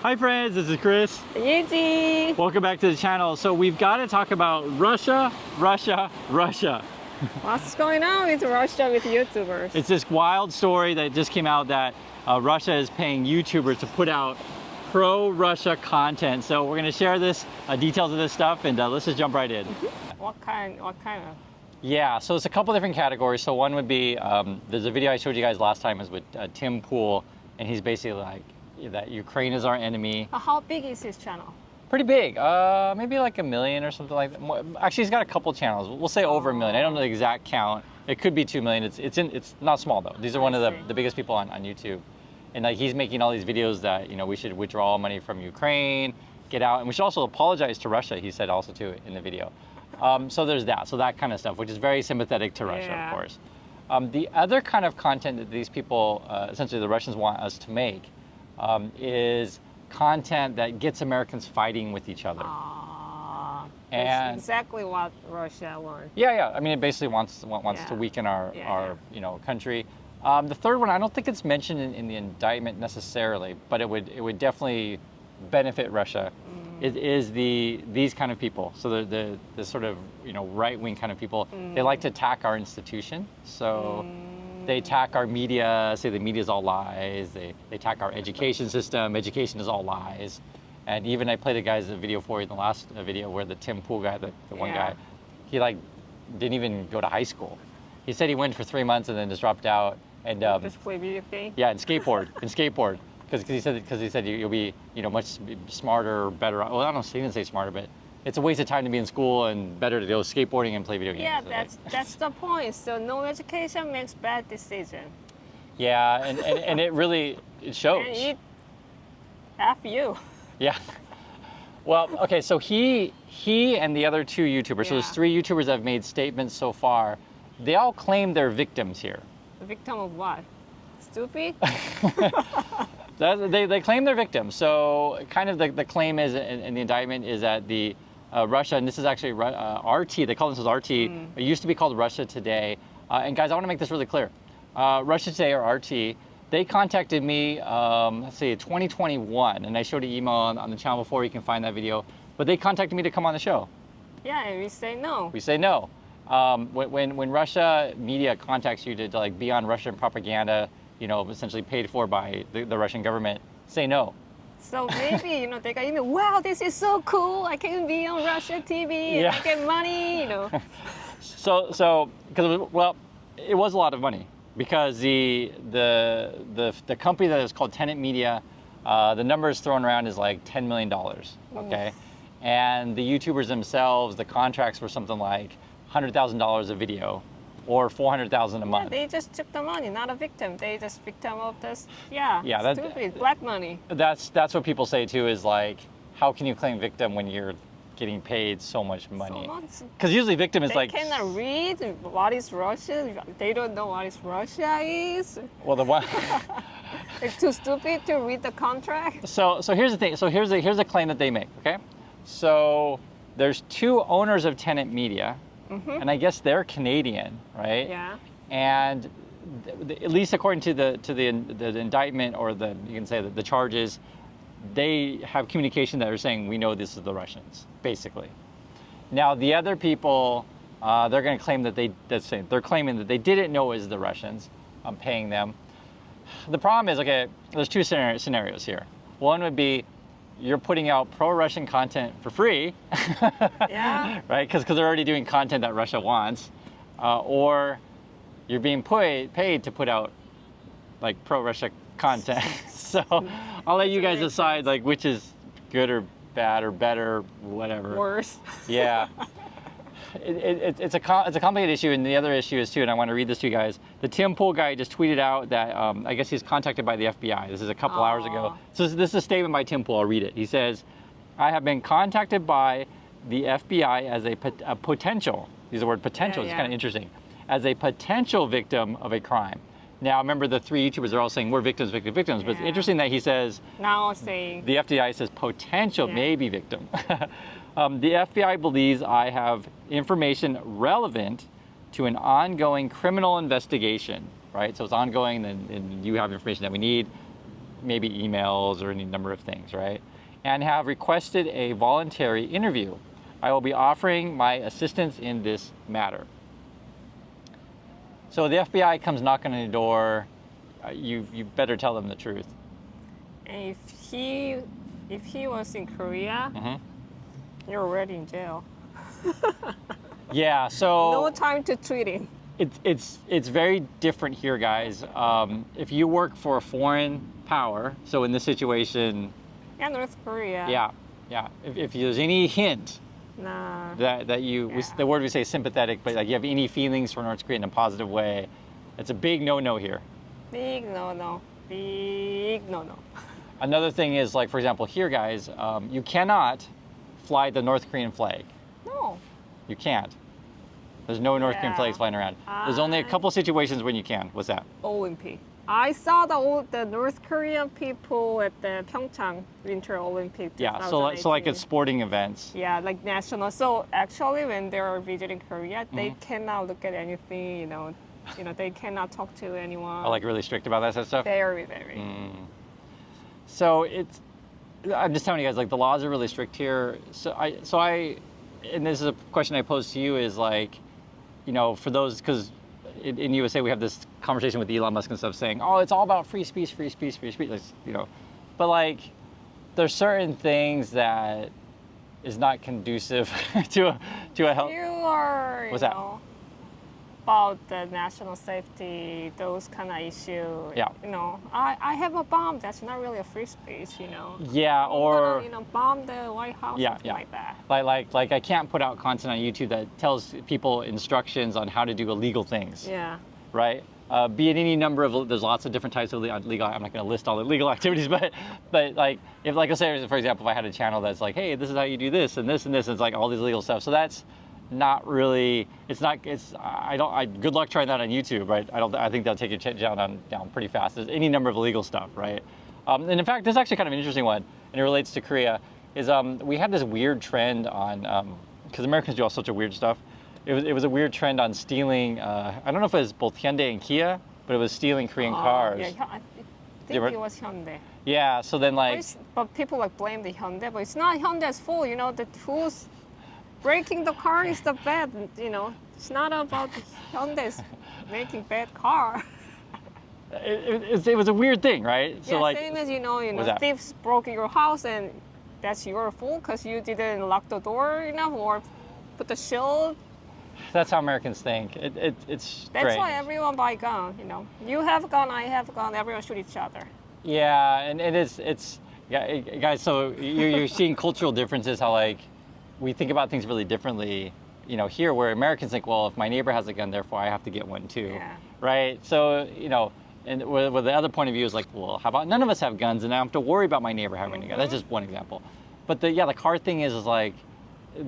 Hi friends, this is Chris. Yuji. Welcome back to the channel. So we've got to talk about Russia. What's going on with Russia with YouTubers? It's this wild story that just came out that Russia is paying YouTubers to put out pro-Russia content. So we're going to share this details of this stuff, and let's just jump right in. What kind of? Yeah, so it's a couple different categories. So one would be, there's a video I showed you guys last time is with Tim Pool, and he's basically like, that Ukraine is our enemy. How big is his channel? Pretty big, maybe like 1 million or something like that. Actually, he's got a couple channels. We'll say over 1 million. I don't know the exact count. It could be 2 million. It's not small though. These are one of the biggest people on YouTube. And like he's making all these videos that, you know, we should withdraw money from Ukraine, get out, and we should also apologize to Russia, he said also too in the video. So there's that. So that kind of stuff, which is very sympathetic to Russia, of course. The other kind of content that these people, essentially the Russians want us to make, is content that gets Americans fighting with each other. And that's exactly what Russia wants. Yeah. I mean, it basically wants to weaken our country. The third one, I don't think it's mentioned in the indictment necessarily, but it would definitely benefit Russia. It is these kind of people. So the sort of right-wing kind of people. They like to attack our institution. So. They attack our media, say the media is all lies. They attack our education system. Education is all lies. And even I played a guy's video for you in the last video where the Tim Pool guy, the one guy, he like didn't even go to high school. He said he went for 3 months and then just dropped out and just play video game. Yeah, and skateboard because he said you'll be much smarter, better. Well, I don't know. He didn't say smarter, but it's a waste of time to be in school and better to go skateboarding and play video games. Yeah, that's the point. So no education makes bad decision. Yeah, and it really shows. And F you. Yeah. Well, okay, so he and the other 2 YouTubers, so there's 3 YouTubers that have made statements so far. They all claim they're victims here. The victim of what? Stupid? They claim they're victims. So kind of the claim is in the indictment is that the Russia, and this is actually RT, they call this RT, it used to be called Russia Today. And guys, I want to make this really clear. Russia Today, or RT, they contacted me, let's see, 2021, and I showed an email on the channel before, you can find that video, but they contacted me to come on the show. Yeah, and we say no. We say no. When Russia media contacts you to like be on Russian propaganda, essentially paid for by the Russian government, say no. So maybe, they got email, wow, this is so cool, I can be on Russia TV, and I get money, So, because, well, it was a lot of money, because the company that is called Tenet Media, the numbers thrown around is like $10 million, okay? And the YouTubers themselves, the contracts were something like $100,000 a video, or $400,000 a month. They just took the money, not a victim. They just victim of this, stupid, black money. That's what people say too, is like, how can you claim victim when you're getting paid so much money? Because usually victim is like... They cannot read what is Russia. They don't know what is Russia is. Well, the one... They're too stupid to read the contract. So here's the thing. So here's the claim that they make, okay? So there's 2 owners of Tenet Media, and I guess they're Canadian, right? Yeah. And at least according to the indictment, or you can say the charges, they have communication that are saying we know this is the Russians, basically. Now the other people, they're going to claim that they're claiming that they didn't know it was the Russians. I'm paying them. The problem is, okay, there's 2 scenarios here. One would be, you're putting out pro-Russian content for free, right? Because they're already doing content that Russia wants, or you're being paid to put out like pro-Russia content. So I'll let you guys decide like which is good or bad or better, whatever. Worse. Yeah. It's a complicated issue, and the other issue is too, and I want to read this to you guys. The Tim Pool guy just tweeted out that I guess he's contacted by the FBI. This is a couple hours ago. So this is a statement by Tim Pool. I'll read it. He says, "I have been contacted by the FBI as a potential." Use the word potential. It's kind of interesting. As a potential victim of a crime. Now, remember the 3 YouTubers are all saying we're victims, but it's interesting that he says now saying the FBI says potential, maybe victim. The FBI believes I have information relevant to an ongoing criminal investigation, right? So it's ongoing, and you have information that we need. maybe emails or any number of things, right? And have requested a voluntary interview. I will be offering my assistance in this matter. So the FBI comes knocking on your door. You better tell them the truth. And if he was in Korea, you're already in jail. Yeah, so No time to treat him. it's very different here, guys. If you work for a foreign power, so in this situation, Yeah, North Korea. yeah. If there's any hint Nah. that you, the word we say sympathetic, but like you have any feelings for North Korea in a positive way, it's a big no-no here. Big no-no. Big no-no. Another thing is, like, for example, here, guys, you cannot fly the North Korean flag. No. You can't. There's no North Korean Yeah. flags flying around. There's only a couple situations when you can. What's that? Olympic. I saw the North Korean people at the Pyeongchang Winter Olympic. Yeah, so like at 2018. sporting events. Yeah, like national. So actually, when they're visiting Korea, they cannot look at anything. They cannot talk to anyone. Are like really strict about that sort of stuff. Very, very. So I'm just telling you guys, like the laws are really strict here. So I, and this is a question I pose to you is like, for those, because in USA we have this conversation with Elon Musk and stuff saying, oh, it's all about free speech, like, but like there's certain things that is not conducive to a health. You are, What's that? About the national safety, those kind of issues. Yeah. I have a bomb. That's not really a free speech, Yeah, or I'm gonna, bomb the White House, something like that. Like I can't put out content on YouTube that tells people instructions on how to do illegal things. Yeah. Right? Be it any number of, there's lots of different types of legal, I'm not going to list all the legal activities, but like if, like I say, for example, if I had a channel that's like, hey, this is how you do this and this and this, it's like all these legal stuff. So that's not really, good luck trying that on YouTube, right? I think they'll take your channel down pretty fast. There's any number of illegal stuff, right? And in fact, this is actually kind of an interesting one, and it relates to Korea, is we had this weird trend on, because Americans do all sorts of weird stuff. It was a weird trend on stealing, I don't know if it was both Hyundai and Kia, but it was stealing Korean cars. Yeah, I think it was Hyundai. Yeah, so then like... But people blame the Hyundai, but it's not Hyundai's fault, that who's breaking the car is the bad, It's not about Hyundai's making bad car. It was a weird thing, right? So yeah, same as, thieves broke your house and that's your fault because you didn't lock the door enough or put the shield. That's how Americans think. It's That's strange. why everyone buy gun, You have a gun, I have a gun, everyone shoot each other. Yeah, and yeah, guys, so you're seeing cultural differences, how like we think about things really differently, here where Americans think, well, if my neighbor has a gun, therefore I have to get one too, right? So, and where the other point of view is like, well, how about none of us have guns and I don't have to worry about my neighbor having a gun? That's just one example. But the car thing is like,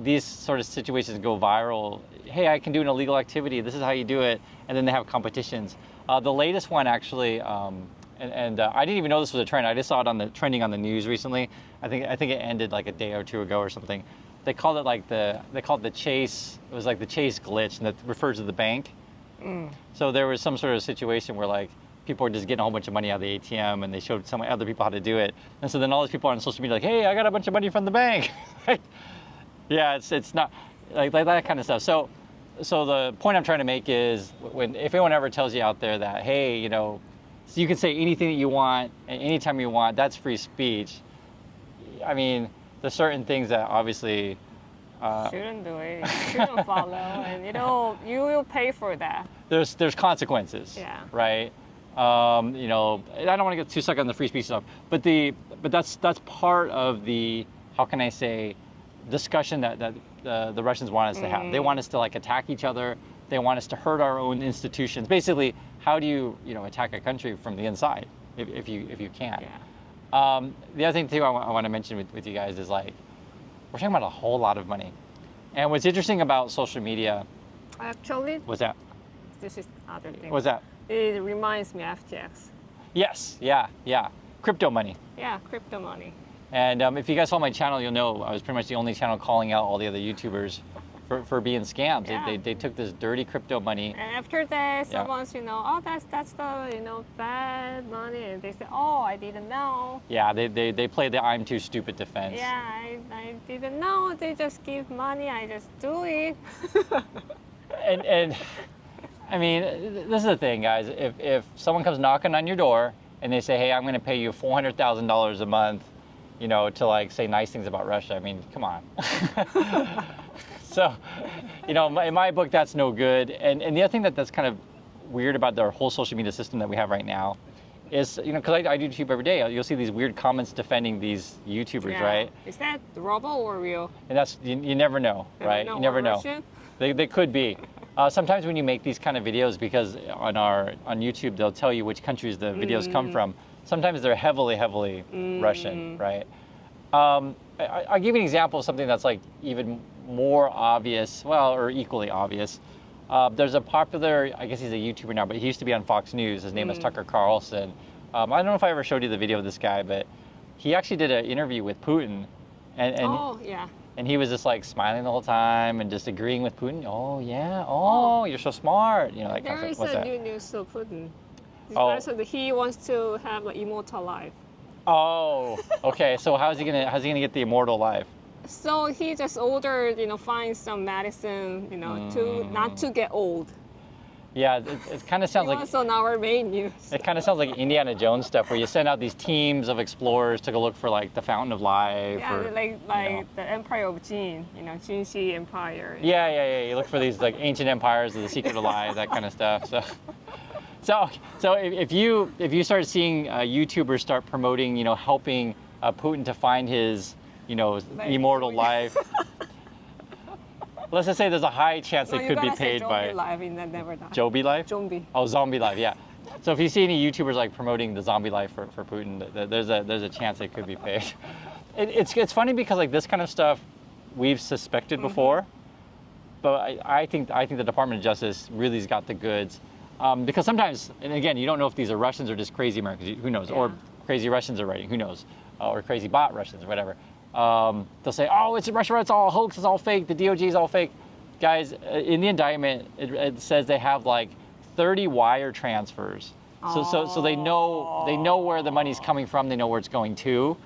these sort of situations go viral. Hey, I can do an illegal activity. This is how you do it. And then they have competitions. The latest one actually, I didn't even know this was a trend. I just saw it trending on the news recently. I think it ended like a day or two ago or something. They called it the chase. It was like the chase glitch, and that refers to the bank. So there was some sort of situation where like people were just getting a whole bunch of money out of the ATM, and they showed some other people how to do it. And so then all these people on social media like, hey, I got a bunch of money from the bank. Yeah, it's not like that kind of stuff. So the point I'm trying to make is if anyone ever tells you out there that, hey, so you can say anything that you want anytime you want, that's free speech. I mean, there's certain things that obviously shouldn't do it. Shouldn't follow, and you will pay for that. There's consequences. Yeah. Right. I don't want to get too stuck on the free speech stuff, but that's part of the, how can I say, discussion that the Russians want us to have. They want us to like attack each other. They want us to hurt our own institutions. Basically, how do you attack a country from the inside if you can? Yeah. The other thing too I want to mention with you guys is like we're talking about a whole lot of money. And what's interesting about social media? Actually, What's that? this is other thing. What's that? It reminds me of FTX. Yes. Yeah. Crypto money. Yeah, crypto money. And if you guys saw my channel, you'll know I was pretty much the only channel calling out all the other YouTubers for being scams. Yeah. They took this dirty crypto money. And after that, someone's, oh, that's the, bad money. And they say, oh, I didn't know. Yeah, they play the I'm too stupid defense. Yeah, I didn't know. They just give money. I just do it. And I mean, this is the thing, guys. If someone comes knocking on your door and they say, hey, I'm going to pay you $400,000 a month, to like say nice things about Russia. I mean, come on. So, in my book, that's no good. And the other thing that's kind of weird about the whole social media system that we have right now is, because I do YouTube every day, you'll see these weird comments defending these YouTubers, right? Is that Robo or real? And that's, you never know, right? You never know. They could be. Sometimes when you make these kind of videos, because on YouTube, they'll tell you which countries the videos come from. Sometimes they're heavily Russian, right? I'll give you an example of something that's like even more obvious, or equally obvious. There's a popular, I guess he's a YouTuber now, but he used to be on Fox News. His name is Tucker Carlson. I don't know if I ever showed you the video of this guy, but he actually did an interview with Putin. And he was just like smiling the whole time and just agreeing with Putin. Oh yeah, you're so smart. There is a new news of Putin. This person, he wants to have an immortal life. Oh, okay. So how's he gonna get the immortal life? So he just ordered, find some medicine, to not to get old. Yeah, it kind of sounds like also on our main news. It kind of sounds like Indiana Jones stuff, where you send out these teams of explorers to go look for like the Fountain of Life. Yeah, or, like the Empire of Jin, Jinxi Empire. Yeah. You look for these like ancient empires of the Secret of Life, that kind of stuff. So if you start seeing YouTubers start promoting, helping Putin to find his, immortal life. Let's just say there's a high chance it could be paid by life in that never die. Zombie life? Zombie. Oh, zombie life, yeah. So if you see any YouTubers like promoting the zombie life for Putin, there's a chance it could be paid. It's funny because like this kind of stuff we've suspected before, but I think the Department of Justice really's got the goods. Because sometimes, and again, you don't know if these are Russians or just crazy Americans, who knows, or crazy Russians are writing, who knows, or crazy bot Russians or whatever. They'll say, oh, it's Russia, it's all a hoax, it's all fake, the DOJ is all fake. Guys, in the indictment, it says they have like 30 wire transfers. So they know where the money's coming from, they know where it's going to.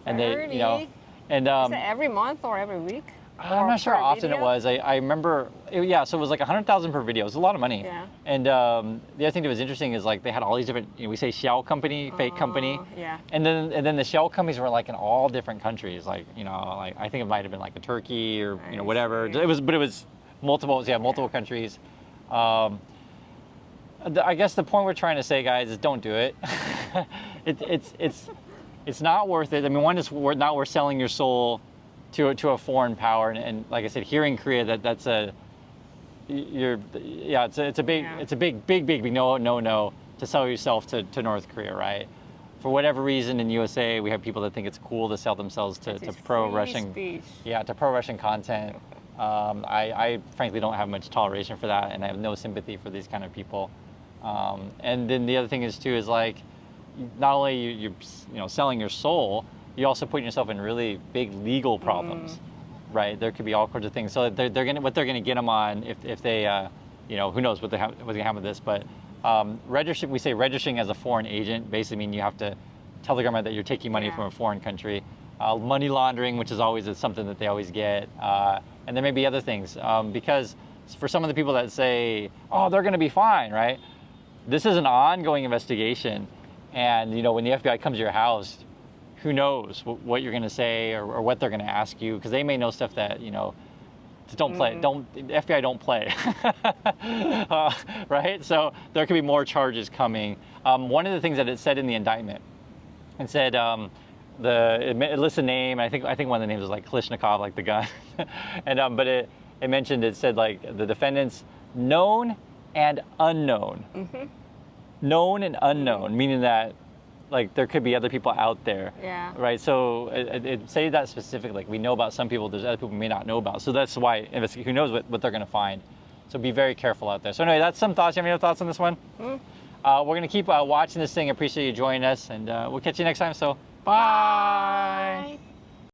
And 30? Is it every month or every week? I'm not sure how often it was. I remember, so it was like 100,000 per video. It was a lot of money. Yeah. And the other thing that was interesting is like they had all these different, we say shell company, fake company. Yeah. And then the shell companies were like in all different countries. Like, like I think it might have been like a Turkey or, whatever. It was multiple countries. I guess the point we're trying to say, guys, is don't do it. It's not worth it. I mean, one, it's not worth selling your soul to a foreign power, and like I said, here in Korea, it's a big no to sell yourself to North Korea, right? For whatever reason, in USA, we have people that think it's cool to sell themselves to pro-Russian, to pro-Russian content. I frankly don't have much toleration for that, and I have no sympathy for these kind of people. And then the other thing is like, not only you're selling your soul, you also put yourself in really big legal problems, right? There could be all sorts of things. So what they're gonna get them on if they, who knows what's gonna happen with this. But registering as a foreign agent basically means you have to tell the government that you're taking money from a foreign country. Money laundering, which is always something that they always get, and there may be other things because for some of the people that say, oh, they're gonna be fine, right? This is an ongoing investigation, and when the FBI comes to your house, who knows what you're going to say or what they're going to ask you, because they may know stuff that, don't play. FBI don't play. Right? So there could be more charges coming. One of the things that it said in the indictment, it said it lists a name. I think one of the names was like Kalashnikov, like the gun. And but it said like the defendants known and unknown. Known and unknown, meaning that like there could be other people out there, right? So it say that specifically. Like we know about some people, there's other people we may not know about. So that's why who knows what they're going to find. So be very careful out there. So anyway, that's some thoughts. You have any other thoughts on this one? We're going to keep watching this thing. Appreciate you joining us, and we'll catch you next time. So bye.